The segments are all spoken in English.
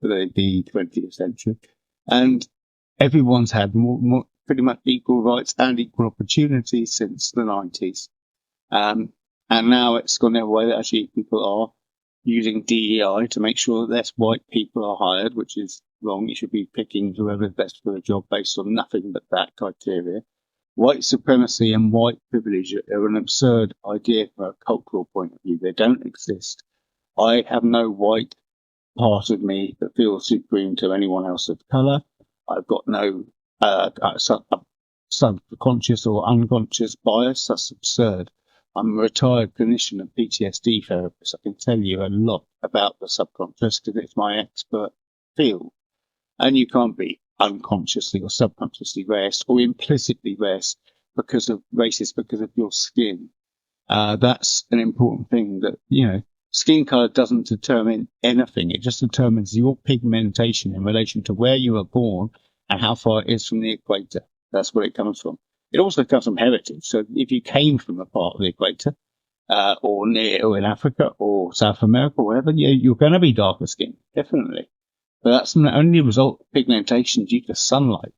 for the 20th century. And everyone's had pretty much equal rights and equal opportunities since the 90s. And now it's gone the other way that actually people are using DEI to make sure that less white people are hired, which is wrong. You should be picking whoever's best for a job based on nothing but that criteria. White supremacy and white privilege are an absurd idea from a cultural point of view. They don't exist. I have no white part of me that feels supreme to anyone else of colour. I've got no subconscious or unconscious bias. That's absurd. I'm a retired clinician and PTSD therapist. I can tell you a lot about the subconscious because it's my expert field. And you can't be unconsciously or subconsciously racist or implicitly racist because of your skin. That's an important thing that, skin color doesn't determine anything. It just determines your pigmentation in relation to where you were born and how far it is from the equator. That's where it comes from. It also comes from heritage. So if you came from a part of the equator, or in Africa or South America or wherever, you're going to be darker skinned, definitely. But that's only a result of pigmentation due to sunlight.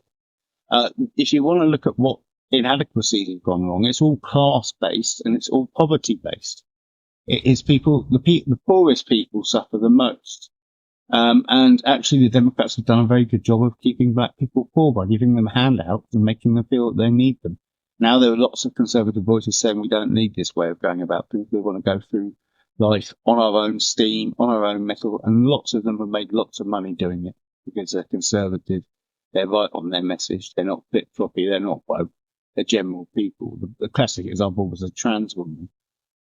If you want to look at what inadequacies have gone wrong, it's all class-based and it's all poverty-based. It is the poorest people suffer the most. And actually the Democrats have done a very good job of keeping black people poor by giving them handouts and making them feel that they need them. Now there are lots of conservative voices saying we don't need this way of going about things. We want to go through life on our own steam, on our own metal, and lots of them have made lots of money doing it because they're conservative. They're right on their message. They're not flip-floppy. They're not woke. They're general people. The classic example was a trans woman.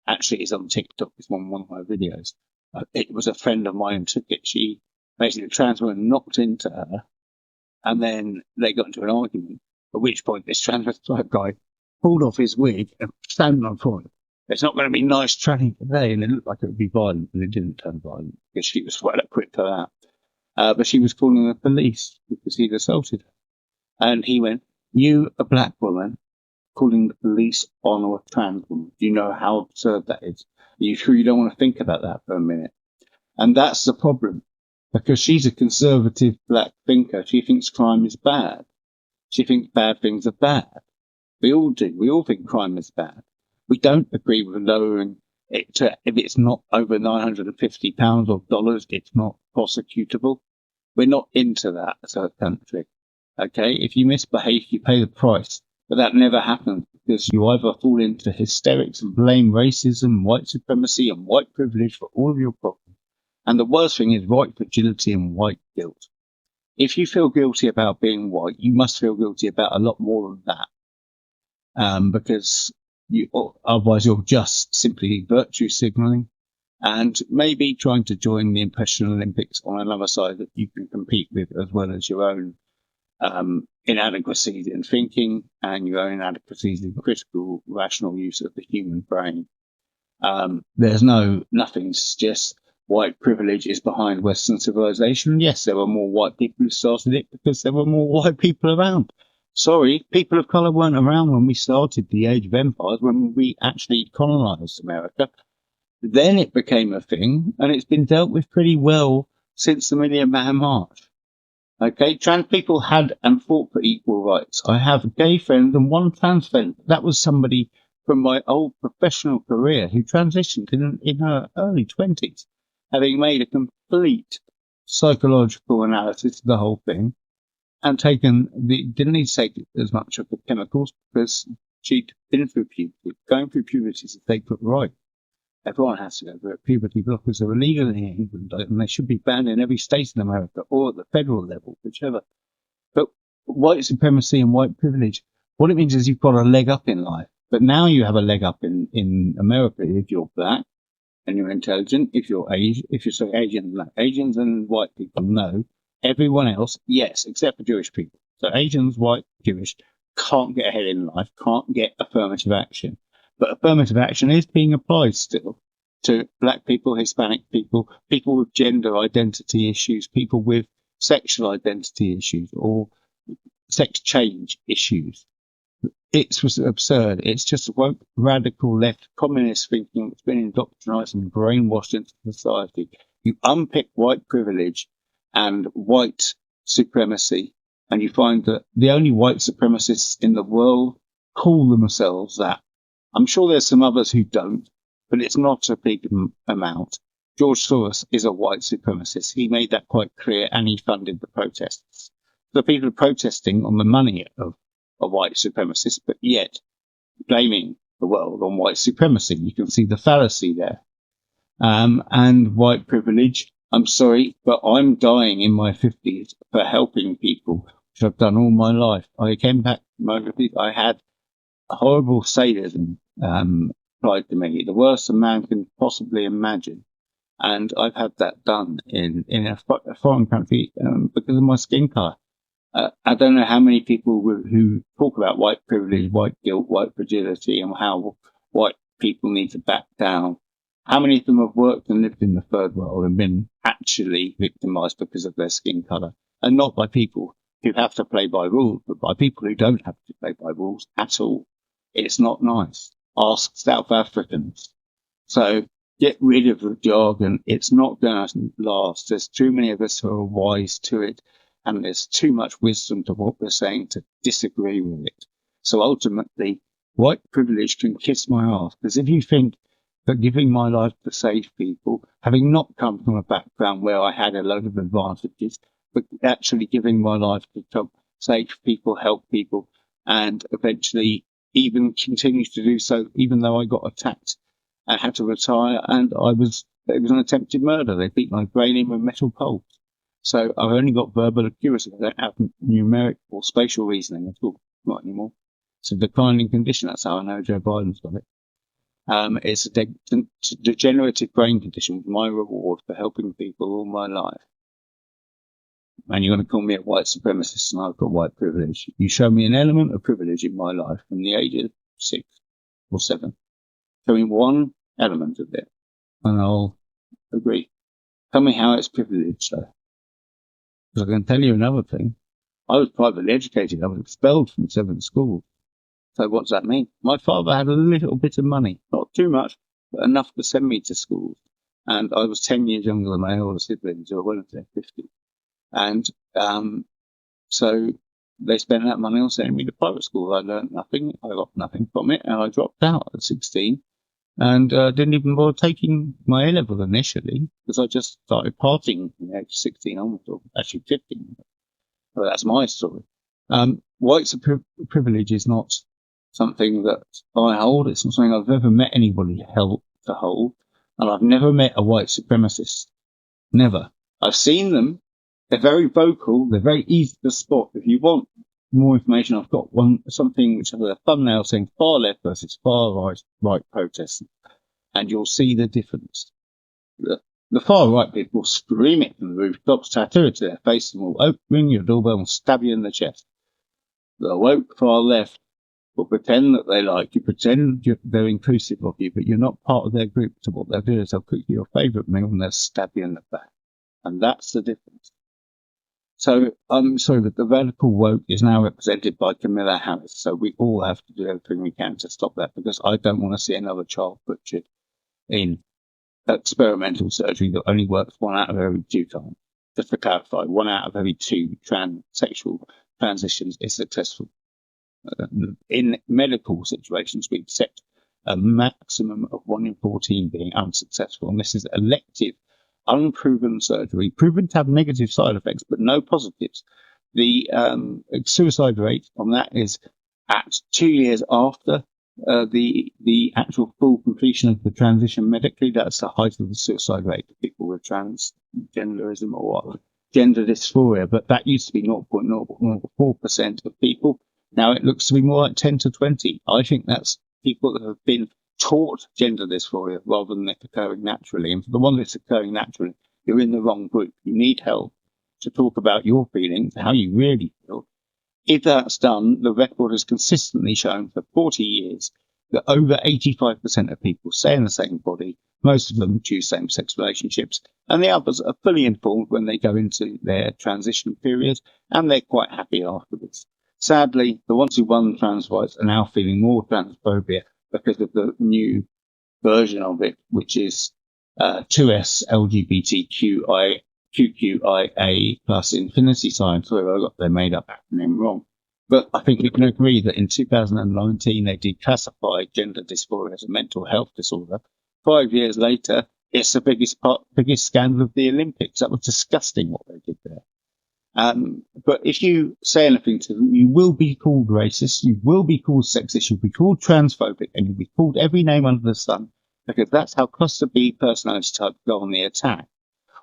Actually, it's on TikTok. It's one of my videos. It was a friend of mine who took it. Basically, the trans woman knocked into her, and then they got into an argument, at which point this transvestite guy pulled off his wig and standing on point. It's not going to be nice tranning today, and it looked like it would be violent, but it didn't turn violent because she was well equipped for that. But she was calling the police because he'd assaulted her. And he went, "You, a black woman, calling the police on a trans woman. Do you know how absurd that is? Are you sure you don't want to think about that for a minute?" And that's the problem, because she's a conservative black thinker. She thinks crime is bad. She thinks bad things are bad. We all do. We all think crime is bad. We don't agree with lowering it to, if it's not over £950 or dollars, it's not prosecutable. We're not into that as a country. Okay? If you misbehave, you pay the price. But that never happens because you either fall into hysterics and blame racism, white supremacy, and white privilege for all of your problems. And the worst thing is white fragility and white guilt. If you feel guilty about being white, you must feel guilty about a lot more than that. Because otherwise you're just simply virtue signaling and maybe trying to join the Impression Olympics on another side that you can compete with, as well as your own inadequacies in thinking and your own inadequacies in critical, rational use of the human brain. There's nothing suggests white privilege is behind Western civilization. Yes, there were more white people who started it because there were more white people around. Sorry, people of colour weren't around when we started the Age of Empires, when we actually colonised America. Then it became a thing, and it's been dealt with pretty well since the Million Man March. Okay, trans people had and fought for equal rights. I have a gay friend and one trans friend. That was somebody from my old professional career who transitioned in her early 20s, having made a complete psychological analysis of the whole thing. And didn't need to take as much of the chemicals because she'd been through puberty. Going through puberty is a sacred right. Everyone has to go through it. Puberty blockers are illegal in England, and they should be banned in every state in America or at the federal level, whichever. But white supremacy and white privilege, what it means is you've got a leg up in life. But now you have a leg up in America if you're black and you're intelligent, if you're Asian and black. Asians and white people, no. Everyone else, yes, except for Jewish people. So Asians, white, Jewish, can't get ahead in life, can't get affirmative action. But affirmative action is being applied still to black people, Hispanic people, people with gender identity issues, people with sexual identity issues or sex change issues. It's absurd. It's just woke, radical left communist thinking that's been indoctrinized and brainwashed into society. You unpick white privilege and white supremacy. And you find that the only white supremacists in the world call themselves that. I'm sure there's some others who don't, but it's not a big amount. George Soros is a white supremacist. He made that quite clear, and he funded the protests. The people are protesting on the money of a white supremacist, but yet blaming the world on white supremacy. You can see the fallacy there. And white privilege. I'm sorry, but I'm dying in my 50s for helping people, which I've done all my life. I came back from overseas. I had a horrible sadism applied to me, the worst a man can possibly imagine. And I've had that done in a foreign country because of my skin color. I don't know how many people who talk about white privilege, white guilt, white fragility, and how white people need to back down. How many of them have worked and lived in the third world and been actually victimized because of their skin color, and not by people who have to play by rules, but by people who don't have to play by rules at all. It's not nice. Ask South Africans. So get rid of the jargon. It's not going to last. There's too many of us who are wise to it, and there's too much wisdom to what we're saying to disagree with it. So ultimately, white privilege can kiss my ass. Because if you think that giving my life to save people, having not come from a background where I had a load of advantages, but actually giving my life to save people, help people, and eventually even continue to do so, even though I got attacked and had to retire, and it was an attempted murder. They beat my brain in with metal poles. So I've only got verbal accuracy. I don't have numeric or spatial reasoning at all, not anymore. It's a declining condition. That's how I know Joe Biden's got it. It's a degenerative brain condition with my reward for helping people all my life. And you're going to call me a white supremacist and I've got white privilege. You show me an element of privilege in my life from the age of 6 or 7. Show me one element of it and I'll agree. Tell me how it's privileged, though. Because I can tell you another thing. I was privately educated. I was expelled from 7 schools. So what does that mean? My father had a little bit of money, not too much, but enough to send me to schools. And I was 10 years younger than my older siblings, who are well into their 50s. And so they spent that money on sending me to private school. I learned nothing. I got nothing from it. And I dropped out at 16 and didn't even bother taking my A-level initially because I just started partying from the age of 16 onwards, or actually 15. But that's my story. White privilege is not something that I hold. It's not something I've ever met anybody held to hold. And I've never met a white supremacist. Never. I've seen them. They're very vocal. They're very easy to spot. If you want more information, I've got something which has a thumbnail saying far left versus far right protests. And you'll see the difference. The far right people scream it from the rooftops, tattoo it to their face, and will ring your doorbell and stab you in the chest. The woke far left will pretend that they like you, pretend they're inclusive of you, but you're not part of their group. So what they'll do is they'll cook you your favourite meal and they'll stab you in the back. And that's the difference. So I'm sorry, but the radical woke is now represented by Kamala Harris. So we all have to do everything we can to stop that, because I don't want to see another child butchered in experimental surgery that only works 1 out of every 2 times. Just to clarify, 1 out of every 2 sexual transitions is successful. In medical situations, we accept a maximum of 1 in 14 being unsuccessful. And this is elective, unproven surgery, proven to have negative side effects, but no positives. The suicide rate on that is at 2 years after the actual full completion of the transition medically. That's the height of the suicide rate of people with transgenderism or gender dysphoria. But that used to be 0.04% of people. Now it looks to be more like 10 to 20. I think that's people that have been taught gender dysphoria rather than it occurring naturally. And for the one that's occurring naturally, you're in the wrong group. You need help to talk about your feelings, how you really feel. If that's done, the record has consistently shown for 40 years that over 85% of people stay in the same body. Most of them choose same-sex relationships, and the others are fully informed when they go into their transition period, and they're quite happy afterwards. Sadly, the ones who won trans rights are now feeling more transphobia because of the new version of it, which is 2S LGBTQI QQIA plus infinity sign. So I got their made up acronym wrong. But I think we can agree that in 2019 they declassified gender dysphoria as a mental health disorder. 5 years later, it's the biggest scandal of the Olympics. That was disgusting what they did there. But if you say anything to them, you will be called racist, you will be called sexist, you'll be called transphobic, and you'll be called every name under the sun, because that's how cluster B personality types go on the attack.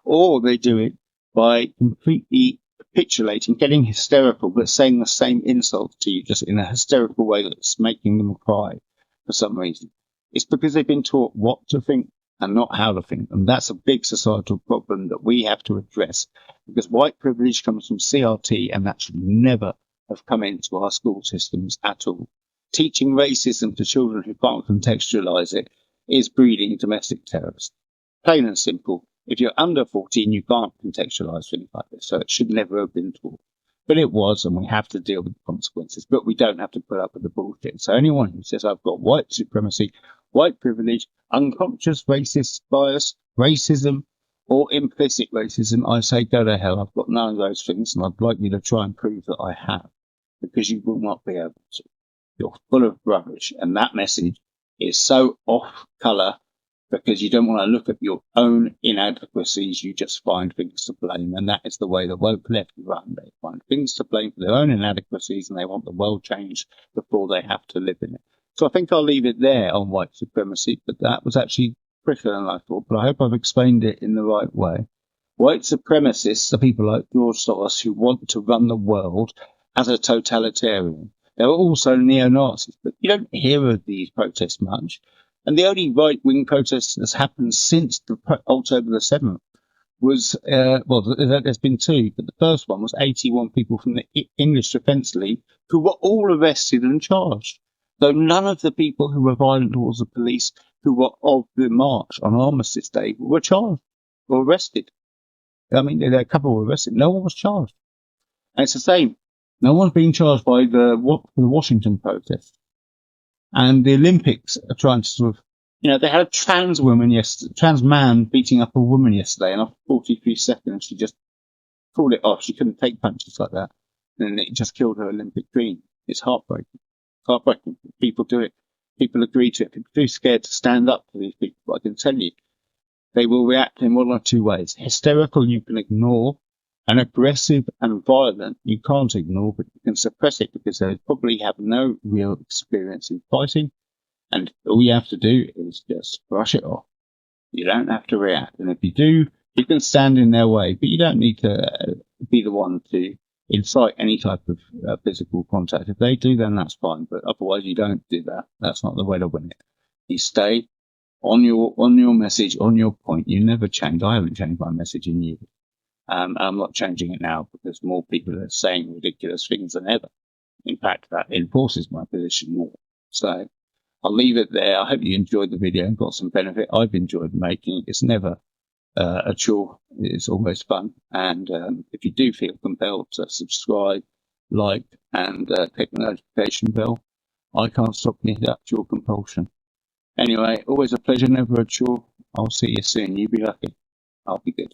Or they do it by completely capitulating, getting hysterical, but saying the same insults to you just in a hysterical way that's making them cry for some reason. It's because they've been taught what to think and not how to think. And that's a big societal problem that we have to address, because white privilege comes from CRT, and that should never have come into our school systems at all. Teaching racism to children who can't contextualize it is breeding domestic terrorists. Plain and simple. If you're under 14, you can't contextualize things like this, so it should never have been taught. But it was, and we have to deal with the consequences, but we don't have to put up with the bullshit. So anyone who says I've got white supremacy, white privilege, unconscious racist bias, racism, or implicit racism, I say go to hell. I've got none of those things, and I'd like you to try and prove that I have, because you will not be able to. You're full of rubbish, and that message is so off colour because you don't want to look at your own inadequacies. You just find things to blame, and that is the way the woke left run. They find things to blame for their own inadequacies, and they want the world changed before they have to live in it. So I think I'll leave it there on white supremacy, but that was actually quicker than I thought, but I hope I've explained it in the right way. White supremacists are people like George Soros who want to run the world as a totalitarian. There are also neo-Nazis, but you don't hear of these protests much. And the only right-wing protest that's happened since October the 7th was, there's been two, but the first one was 81 people from the English Defence League who were all arrested and charged. So none of the people who were violent towards the police who were of the march on Armistice Day were charged or arrested. I mean, a couple were arrested. No one was charged. And it's the same. No one's being charged by the Washington protest. And the Olympics are trying to sort of, they had a trans man beating up a woman yesterday, and after 43 seconds, she just pulled it off. She couldn't take punches like that. And it just killed her Olympic dream. It's heartbreaking. Heartbreaking. People do it. People agree to it. People are too scared to stand up for these people. But I can tell you, they will react in one of two ways. Hysterical, you can ignore, and aggressive and violent, you can't ignore, but you can suppress it because they probably have no real experience in fighting. And all you have to do is just brush it off. You don't have to react. And if you do, you can stand in their way, but you don't need to be the one to incite any type of physical contact. If they do, then that's fine. But otherwise, you don't do that. That's not the way to win it. You stay on your message, on your point. You never change. I haven't changed my message in years. I'm not changing it now because more people are saying ridiculous things than ever. In fact, that enforces my position more. So I'll leave it there. I hope you enjoyed the video and got some benefit. I've enjoyed making it. It's never a chore. It's always fun. And if you do feel compelled to subscribe, like, and click the notification bell, I can't stop you. That's your compulsion. Anyway, always a pleasure, never a chore. I'll see you soon. You be lucky. I'll be good.